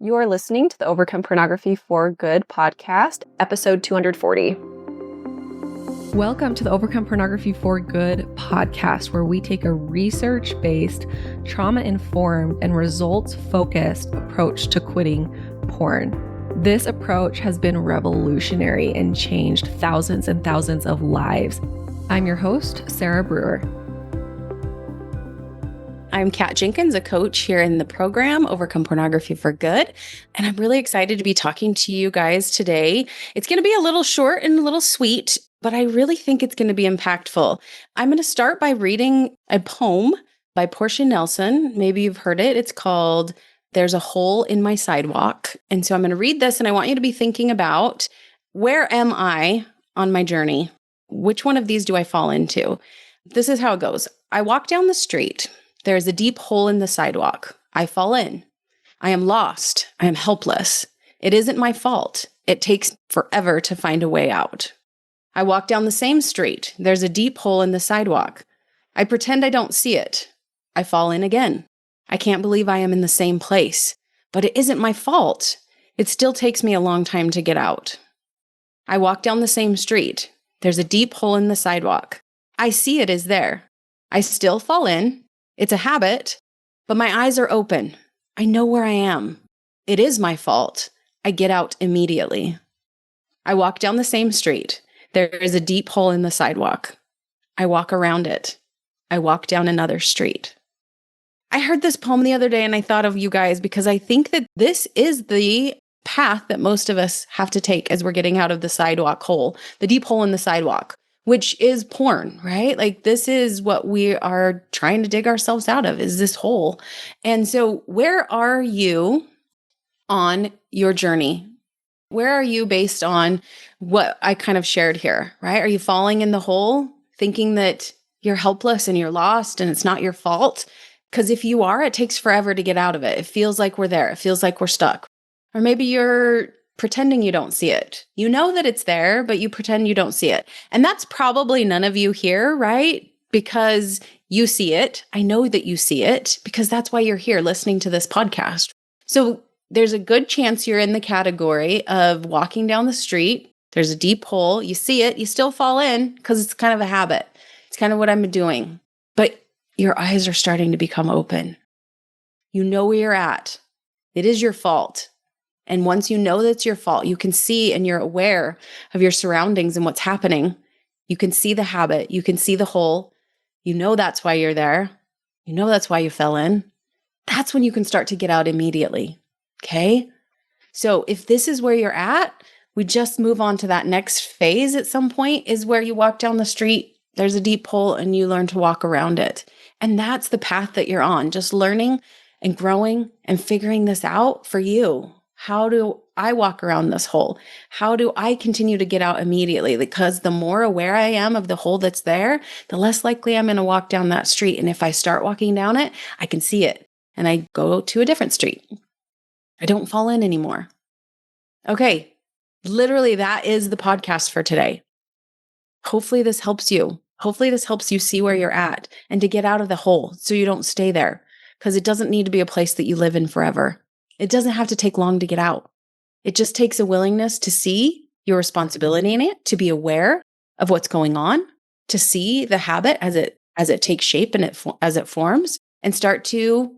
You're listening to the Overcome Pornography for Good podcast, episode 240. Welcome to the Overcome Pornography for Good podcast, where we take a research-based, trauma-informed, and results-focused approach to quitting porn. This approach has been revolutionary and changed thousands and thousands of lives. I'm your host, Sarah Brewer. I'm Kat Jenkins, a coach here in the program, Overcome Pornography for Good. And I'm really excited to be talking to you guys today. It's going to be a little short and a little sweet, but I really think it's going to be impactful. I'm going to start by reading a poem by Portia Nelson. Maybe you've heard it. It's called There's a Hole in My Sidewalk. And so I'm going to read this, and I want you to be thinking about, where am I on my journey? Which one of these do I fall into? This is how it goes. I walk down the street. There is a deep hole in the sidewalk. I fall in. I am lost. I am helpless. It isn't my fault. It takes forever to find a way out. I walk down the same street. There's a deep hole in the sidewalk. I pretend I don't see it. I fall in again. I can't believe I am in the same place. But it isn't my fault. It still takes me a long time to get out. I walk down the same street. There's a deep hole in the sidewalk. I see it is there. I still fall in. It's a habit, but my eyes are open. I know where I am. It is my fault. I get out immediately. I walk down the same street. There is a deep hole in the sidewalk. I walk around it. I walk down another street. I heard this poem the other day and I thought of you guys because I think that this is the path that most of us have to take as we're getting out of the sidewalk hole, the deep hole in the sidewalk, which is porn, right? Like this is what we are trying to dig ourselves out of, is this hole. And so where are you on your journey? Where are you based on what I kind of shared here, right? Are you falling in the hole thinking that you're helpless and you're lost and it's not your fault? Because if you are, it takes forever to get out of it. It feels like we're there. It feels like we're stuck. Or maybe you're pretending you don't see it. You know that it's there, but you pretend you don't see it. And that's probably none of you here, right? Because you see it. I know that you see it because that's why you're here listening to this podcast. So there's a good chance you're in the category of walking down the street. There's a deep hole. You see it. You still fall in because it's kind of a habit. It's kind of what I'm doing. But your eyes are starting to become open. You know where you're at. It is your fault. And once you know that's your fault, you can see and you're aware of your surroundings and what's happening. You can see the habit. You can see the hole. You know that's why you're there. You know that's why you fell in. That's when you can start to get out immediately. Okay? So if this is where you're at, we just move on to that next phase at some point, is where you walk down the street, there's a deep hole, and you learn to walk around it. And that's the path that you're on, just learning and growing and figuring this out for you. How do I walk around this hole? How do I continue to get out immediately? Because the more aware I am of the hole that's there, the less likely I'm going to walk down that street. And if I start walking down it, I can see it and I go to a different street. I don't fall in anymore. Okay, literally that is the podcast for today. Hopefully this helps you. Hopefully this helps you see where you're at and to get out of the hole so you don't stay there, because it doesn't need to be a place that you live in forever. It doesn't have to take long to get out. It just takes a willingness to see your responsibility in it, to be aware of what's going on, to see the habit as it takes shape and as it forms, and start to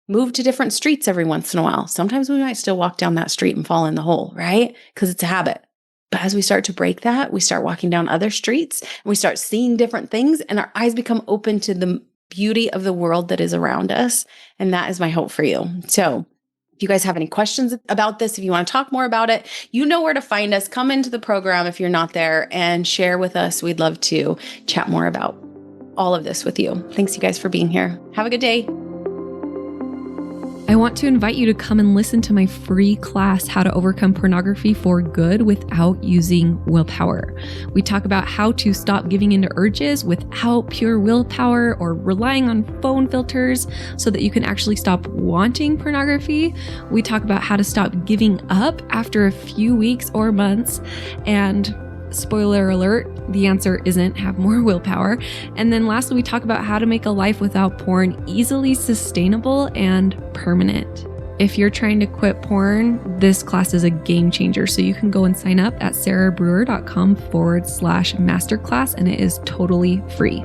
move to different streets every once in a while. Sometimes we might still walk down that street and fall in the hole, right? Because it's a habit. But as we start to break that, we start walking down other streets and we start seeing different things, and our eyes become open to the beauty of the world that is around us. And that is my hope for you. So if you guys have any questions about this, if you want to talk more about it, you know where to find us. Come into the program if you're not there and share with us. We'd love to chat more about all of this with you. Thanks, you guys, for being here. Have a good day. I want to invite you to come and listen to my free class, How to Overcome Pornography for Good Without Using Willpower. We talk about how to stop giving into urges without pure willpower or relying on phone filters so that you can actually stop wanting pornography. We talk about how to stop giving up after a few weeks or months, and spoiler alert, the answer isn't have more willpower. And then lastly, we talk about how to make a life without porn easily sustainable and permanent. If you're trying to quit porn, this class is a game changer. So you can go and sign up at sarahbrewer.com/masterclass, and it is totally free.